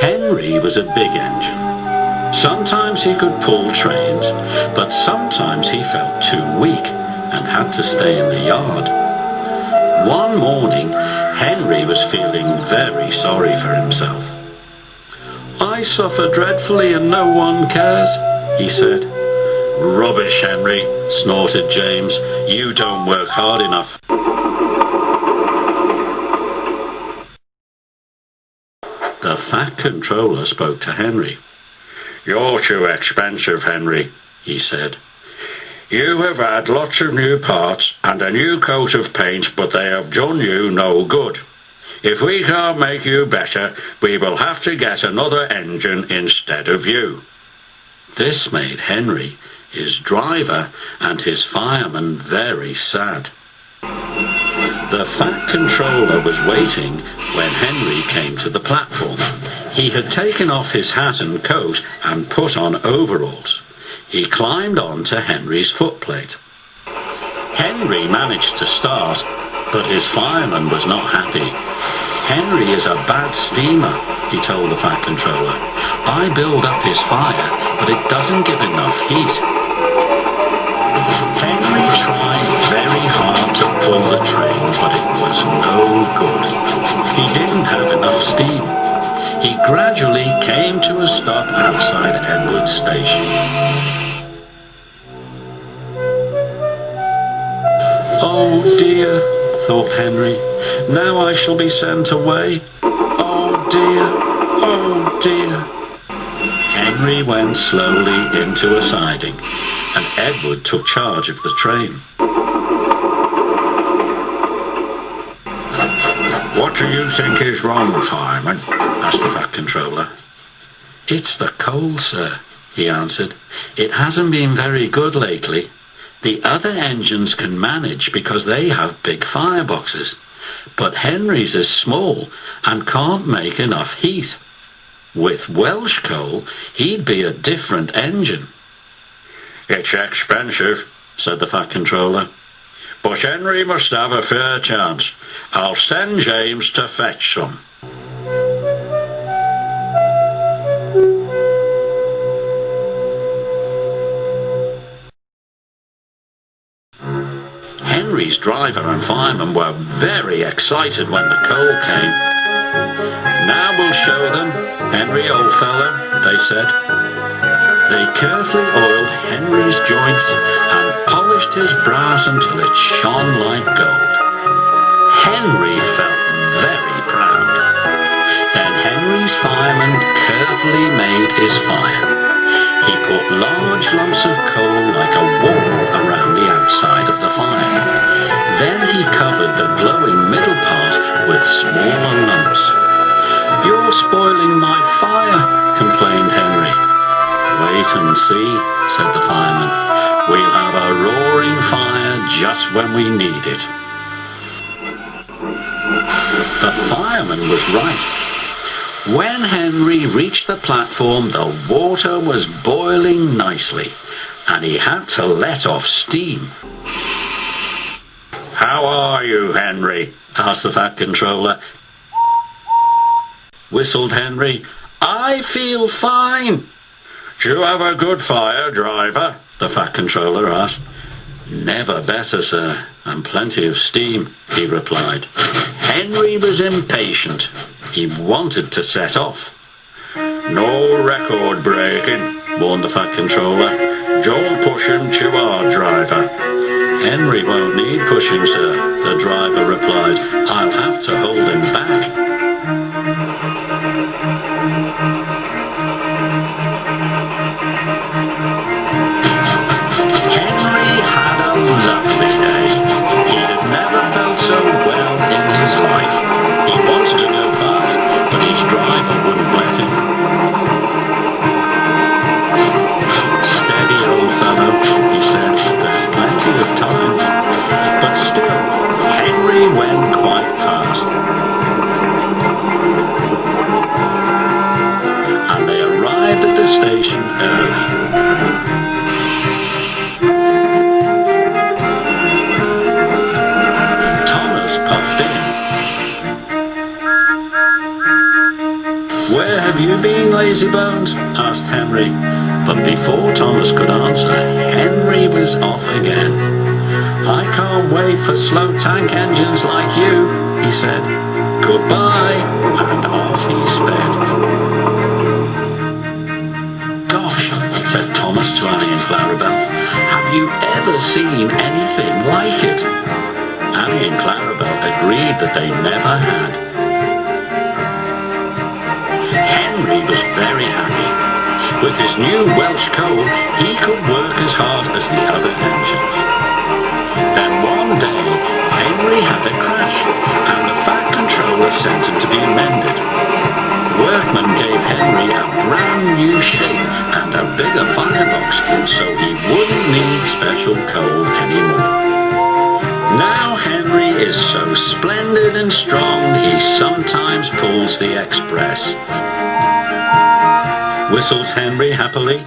Henry was a big engine. Sometimes he could pull trains, but sometimes he felt too weak and had to stay in the yard. One morning, Henry was feeling very sorry for himself. "I suffer dreadfully and no one cares," he said. "Rubbish, Henry," snorted James. "You don't work hard enough." The Fat Controller spoke to Henry. "You're too expensive, Henry," he said. "You have had lots of new parts and a new coat of paint, but they have done you no good. If we can't make you better, we will have to get another engine instead of you." This made Henry, his driver, and his fireman very sad. The Fat Controller was waiting when Henry came to the platform. He had taken off his hat and coat and put on overalls. He climbed on to Henry's footplate. Henry managed to start, but his fireman was not happy. "Henry is a bad steamer," he told the Fat Controller. "I build up his fire, but it doesn't give enough heat." Henry tried very hard to pull the train, but it was no good. He didn't have enough steam. He gradually came to a stop outside Edward's station. "Oh dear," thought Henry, "now I shall be sent away. Oh dear, oh dear." Henry went slowly into a siding, and Edward took charge of the train. "What do you think is wrong, fireman?" asked the Fat Controller. "It's the coal, sir," he answered. "It hasn't been very good lately. The other engines can manage because they have big fireboxes, but Henry's is small and can't make enough heat. With Welsh coal, he'd be a different engine." "It's expensive," said the Fat Controller, "but Henry must have a fair chance. I'll send James to fetch some." Henry's driver and fireman were very excited when the coal came. "Now we'll show them, Henry, old fellow," they said. They carefully oiled Henry's joints and polished his brass until it shone like gold. Henry felt very proud. Then Henry's fireman carefully made his fire. He put large lumps of coal like a wall around the outside of the fire. Then he covered the glowing middle part with smaller lumps. "You're spoiling my fire," complained Henry. "Wait and see," said the fireman. "We'll have a roaring fire just when we need it." The fireman was right. When Henry reached the platform, the water was boiling nicely, and he had to let off steam. "How are you, Henry?" asked the Fat Controller. Whistled Henry. "I feel fine." "Do you have a good fire, driver?" the Fat Controller asked. "Never better, sir, and plenty of steam," he replied. Henry was impatient. He wanted to set off. "No record breaking," warned the Fat Controller. "Don't push him too hard, driver." "Henry won't need pushing, sir," the driver replied. "I'll have to hold him back." Henry had a lovely day. He had never felt so well in his life. He wanted to go fast, but his driver wouldn't let him. "Steady, old fellow," he said. "There's plenty of time." But still, Henry went quite fast. And they arrived at the station early. Thomas puffed in. "Where have you been, Lazybones? Asked Henry. But before Thomas could answer, Henry was off again. I can't wait for slow tank engines like you, he said. Goodbye, and off he sped. Gosh, said Thomas to Annie and Clarabelle, have you ever seen anything like it? Annie and Clarabelle agreed that they never had. Henry was very happy. With his new Welsh coal, he could work as hard as the other engines. Then one day, Henry had a crash, and the Fat Controller sent him to be mended. Workmen gave Henry a brand new shape and a bigger firebox, so he wouldn't need special coal anymore. Now Henry is so splendid and strong, he sometimes pulls the express. Whistled Henry happily.